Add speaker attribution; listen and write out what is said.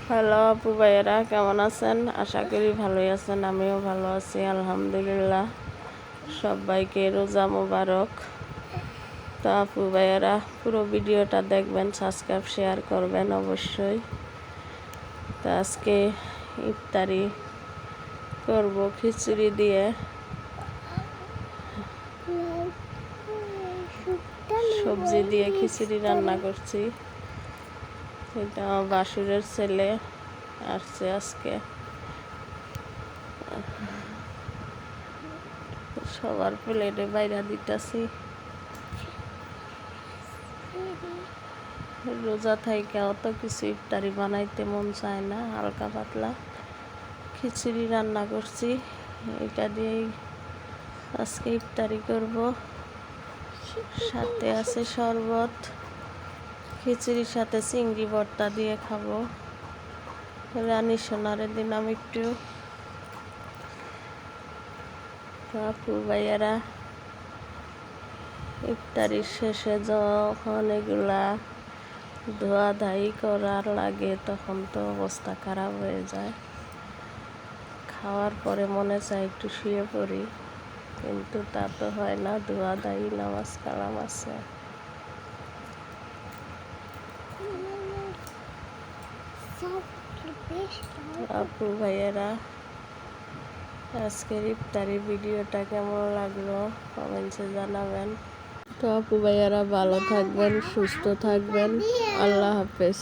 Speaker 1: Hello আপু ভাইয়েরা, কেমন আছেন? আশা করি ভালোই আছেন। আমিও ভালো আছি আলহামদুলিল্লাহ। সবাইকে রোজা মোবারক। তো আপু ভাইয়েরা, পুরো ভিডিওটা দেখবেন, সাবস্ক্রাইব শেয়ার করবেন অবশ্যই। তো আজকে ইফতারি করব খিচুড়ি দিয়ে। সবজি দিয়ে খিচুড়ি রান্না করছি। এটা আমার বাসুরের ছেলে আসছে আজকে। সবার প্লেটে বাইরা দিতেছি। রোজা থাইকা অত কিছু ইফতারি বানাইতে মন চায় না, হালকা পাতলা খিচুড়ি রান্না করছি। এটা দিয়েই আজকে ইফতারি করব। সাথে আছে শরবত। খিচুড়ির সাথে চিংড়ি ভর্তা দিয়ে খাবো। রানী সোনারে দিলাম একটু। আপু ভাইয়ারা, ইফতারির শেষে যখন এগুলা ধোয়াধাই করার লাগে তখন তো অবস্থা খারাপ হয়ে যায়। খাওয়ার পরে মনে চায় একটু শুয়ে পড়ি, কিন্তু তা তো হয় না, ধোয়াধাই নামাজ কালাম আছে। আপু ভাইয়েরা, আজকের ইফতারি ভিডিওটা কেমন লাগলো কমেন্টসে জানাবেন। তো আপু ভাইয়ারা, ভালো থাকবেন, সুস্থ থাকবেন। আল্লাহ হাফেজ।